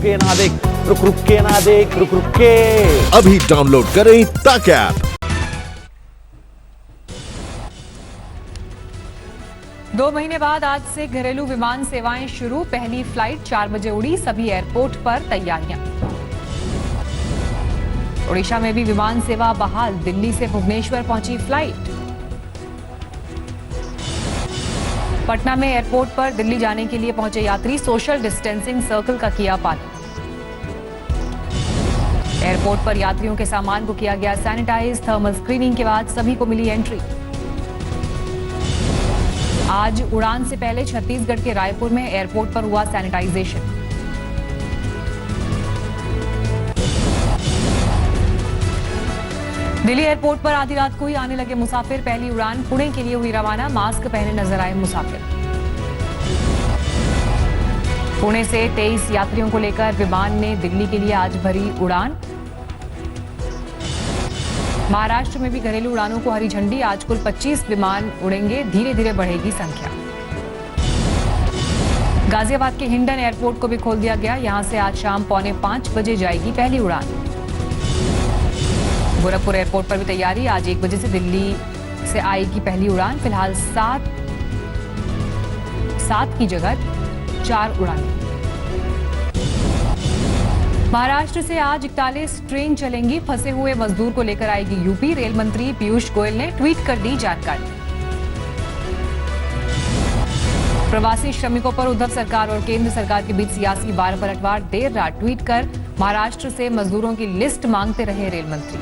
के ना देख, रुक के ना देख, रुक के। अभी डाउनलोड करें तक ऐप। 2 महीने बाद आज से घरेलू विमान सेवाएं शुरू। पहली फ्लाइट 4 बजे उड़ी। सभी एयरपोर्ट पर तैयारियां। ओडिशा में भी विमान सेवा बहाल। दिल्ली से भुवनेश्वर पहुंची फ्लाइट। पटना में एयरपोर्ट पर दिल्ली जाने के लिए पहुंचे यात्री सोशल डिस्टेंसिंग सर्कल का किया पालन। एयरपोर्ट पर यात्रियों के सामान को किया गया सैनिटाइज। थर्मल स्क्रीनिंग के बाद सभी को मिली एंट्री। आज उड़ान से पहले छत्तीसगढ़ के रायपुर में एयरपोर्ट पर हुआ सैनिटाइजेशन। दिल्ली एयरपोर्ट पर आधी रात को ही आने लगे मुसाफिर। पहली उड़ान पुणे के लिए हुई रवाना। मास्क पहने नजर आए मुसाफिर। पुणे से 23 यात्रियों को लेकर विमान ने दिल्ली के लिए आज भरी उड़ान। महाराष्ट्र में भी घरेलू उड़ानों को हरी झंडी। आज कुल 25 विमान उड़ेंगे। धीरे धीरे बढ़ेगी संख्या। गाजियाबाद के हिंडन एयरपोर्ट को भी खोल दिया गया। यहां से आज शाम 4:45 बजे जाएगी पहली उड़ान। गोरखपुर एयरपोर्ट पर भी तैयारी। आज 1 बजे से दिल्ली से आएगी पहली उड़ान। फिलहाल 7 की जगह 4 उड़ानें। महाराष्ट्र से आज 41 ट्रेन चलेंगी। फंसे हुए मजदूर को लेकर आएगी यूपी। रेल मंत्री पीयूष गोयल ने ट्वीट कर दी जानकारी। प्रवासी श्रमिकों पर उद्धव सरकार और केंद्र सरकार के बीच सियासी वार पलटवार। देर रात ट्वीट कर महाराष्ट्र से मजदूरों की लिस्ट मांगते रहे रेल मंत्री।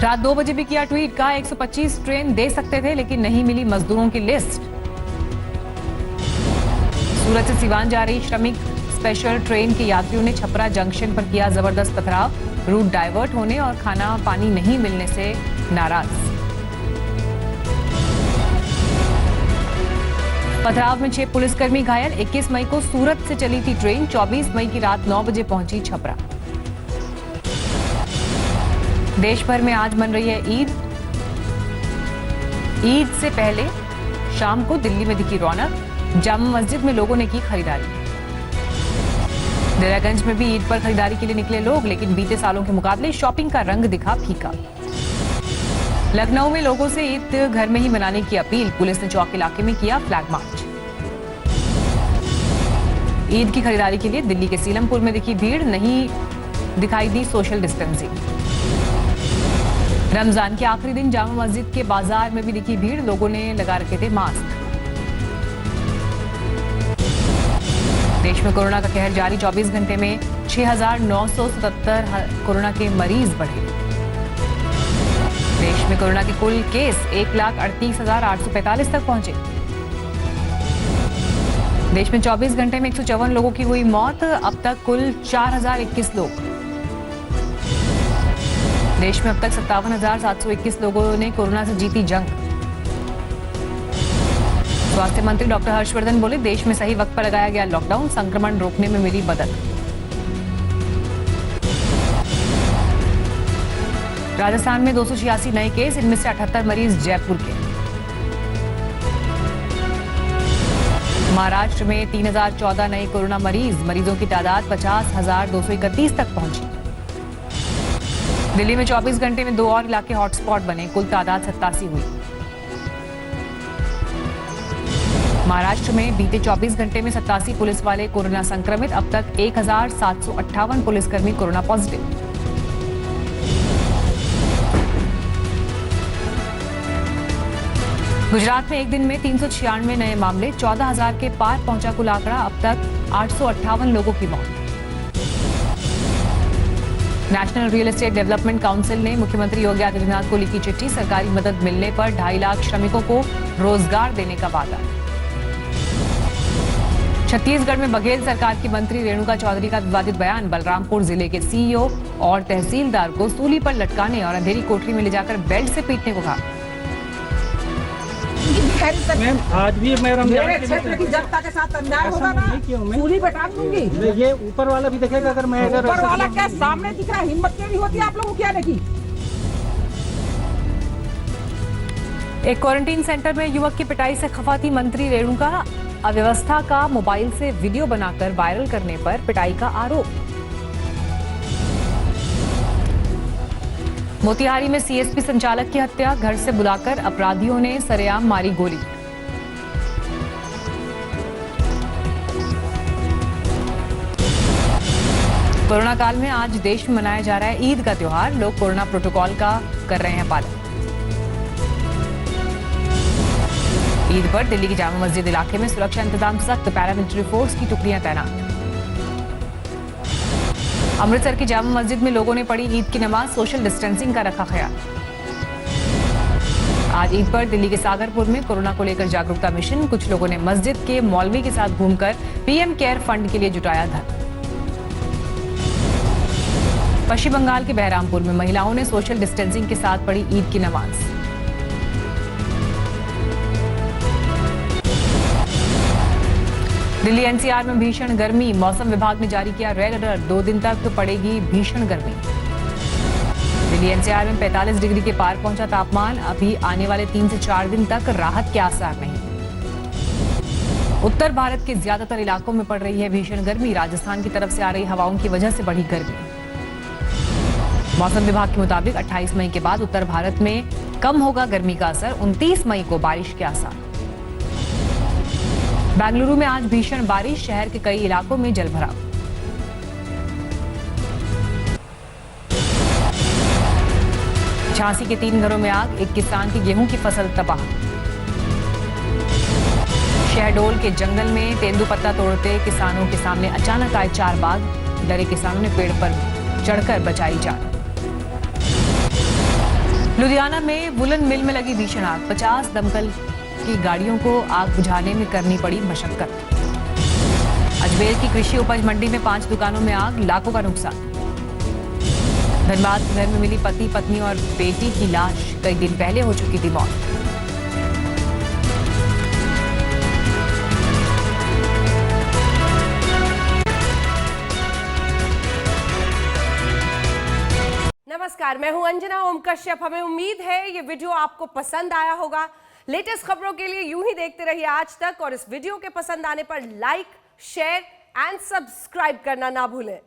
रात 2 बजे भी किया ट्वीट। कहा 125 ट्रेन दे सकते थे लेकिन नहीं मिली मजदूरों की लिस्ट। सूरत से सीवान जा रही श्रमिक स्पेशल ट्रेन के यात्रियों ने छपरा जंक्शन पर किया जबरदस्त पथराव। रूट डाइवर्ट होने और खाना पानी नहीं मिलने से नाराज। पथराव में 6 पुलिसकर्मी घायल। 21 मई को सूरत से चली थी ट्रेन। 24 मई की रात 9 बजे पहुंची छपरा। देश भर में आज मन रही है ईद। ईद से पहले शाम को दिल्ली में दिखी रौनक। जामा मस्जिद में लोगों ने की खरीदारी। दरियागंज में भी ईद पर खरीदारी के लिए निकले लोग, लेकिन बीते सालों के मुकाबले शॉपिंग का रंग दिखा फीका। लखनऊ में लोगों से ईद घर में ही मनाने की अपील। पुलिस ने चौक इलाके में किया फ्लैग मार्च। ईद की खरीदारी के लिए दिल्ली के सीलमपुर में दिखी भीड़। नहीं दिखाई दी सोशल डिस्टेंसिंग। रमजान के आखिरी दिन जामा मस्जिद के बाजार में भी दिखी भीड़। लोगों ने लगा रखे थे मास्क। देश में कोरोना का कहर जारी। 24 घंटे में 6,977 कोरोना के मरीज बढ़े। देश में कोरोना के कुल केस 1,38,845 तक पहुंचे। देश में 24 घंटे में 154 लोगों की हुई मौत। अब तक कुल 4,021 लोग। देश में अब तक 57,721 लोगों ने कोरोना से जीती जंग। स्वास्थ्य मंत्री डॉक्टर हर्षवर्धन बोले देश में सही वक्त पर लगाया गया लॉकडाउन। संक्रमण रोकने में मिली मदद। राजस्थान में 286 नए केस। इनमें से 78 मरीज जयपुर के। महाराष्ट्र में 3,014 नए कोरोना मरीज। मरीजों की तादाद 50,231 तक पहुंची। दिल्ली में 24 घंटे में 2 और इलाके हॉटस्पॉट बने। कुल तादाद 87 हुई। महाराष्ट्र में बीते 24 घंटे में 87 पुलिस वाले कोरोना संक्रमित। अब तक 1,758 पुलिसकर्मी कोरोना पॉजिटिव। गुजरात में एक दिन में 396 नए मामले। 14,000 के पार पहुंचा कुल आंकड़ा। अब तक 858 लोगों की मौत। National real estate development council ने मुख्यमंत्री योगी आदित्यनाथ को लिखी चिट्ठी। सरकारी मदद मिलने पर 2.5 लाख श्रमिकों को रोजगार देने का वादा। छत्तीसगढ़ में बघेल सरकार की मंत्री रेणुका चौधरी का विवादित बयान। बलरामपुर जिले के सीईओ और तहसीलदार को सूली पर लटकाने और अंधेरी कोठरी में ले जाकर बेल्ट से पीटने को कहा। मैम आज भी मैं मेरे क्षेत्र की जनता के साथ अन्याय होगा ना, सूली पे टांग दूंगी। ये ऊपर वाला भी देखेगा अगर मैं ऊपर वाला क्या सामने दिख रहा है, हिम्मत क्यों नहीं होती आप लोगों की आने की। एक क्वारंटीन सेंटर में युवक की पिटाई से खफा थी मंत्री रेणुका। अव्यवस्था का मोबाइल से वीडियो बनाकर वायरल करने पर पिटाई का आरोप। मोतिहारी में सीएसपी संचालक की हत्या, घर से बुलाकर अपराधियों ने सरेआम मारी गोली। कोरोना काल में आज देश में मनाया जा रहा है ईद का त्योहार। लोग कोरोना प्रोटोकॉल का कर रहे हैं पालन। ईद पर दिल्ली की जामा मस्जिद इलाके में सुरक्षा इंतजाम सख्त, पैरामिलिट्री फोर्स की टुकड़ियां तैनात। अमृतसर की जामा मस्जिद में लोगों ने पढ़ी ईद की नमाज, सोशल डिस्टेंसिंग का रखा ख्याल। आज ईद पर दिल्ली के सागरपुर में कोरोना को लेकर जागरूकता मिशन। कुछ लोगों ने मस्जिद के मौलवी के साथ घूमकर पीएम केयर फंड के लिए जुटाया धन। पश्चिम बंगाल के बहरामपुर में महिलाओं ने सोशल डिस्टेंसिंग के साथ पढ़ी ईद की नमाज। दिल्ली एनसीआर में भीषण गर्मी, मौसम विभाग ने जारी किया रेड अलर्ट, 2 दिन तक पड़ेगी भीषण गर्मी। दिल्ली एनसीआर में 45 डिग्री के पार पहुंचा तापमान। अभी आने वाले 3 से 4 दिन तक राहत के आसार नहीं। उत्तर भारत के ज्यादातर इलाकों में पड़ रही है भीषण गर्मी। राजस्थान की तरफ से आ रही हवाओं की वजह से बढ़ी गर्मी। मौसम विभाग के मुताबिक 28 मई के बाद उत्तर भारत में कम होगा गर्मी का असर। 29 मई को बारिश के आसार। बेंगलुरु में आज भीषण बारिश, शहर के कई इलाकों में जलभराव। झांसी के 3 घरों में आग, एक किसान की गेहूं की फसल तबाह। शहडोल के जंगल में तेंदुपत्ता तोड़ते किसानों के सामने अचानक आए 4 बाघ। डरे किसानों ने पेड़ पर चढ़कर बचाई जान। लुधियाना में वुलन मिल में लगी भीषण आग, 50 दमकल की गाड़ियों को आग बुझाने में करनी पड़ी मशक्कत। अजमेर की कृषि उपज मंडी में 5 दुकानों में आग, लाखों का नुकसान। धनबाद घर में मिली पति, पत्नी और बेटी की लाश, कई दिन पहले हो चुकी थी मौत। नमस्कार, मैं हूं अंजना ओम कश्यप। हमें उम्मीद है ये वीडियो आपको पसंद आया होगा। लेटेस्ट खबरों के लिए यूं ही देखते रहिए आज तक, और इस वीडियो के पसंद आने पर लाइक, शेयर एंड सब्सक्राइब करना ना भूलें।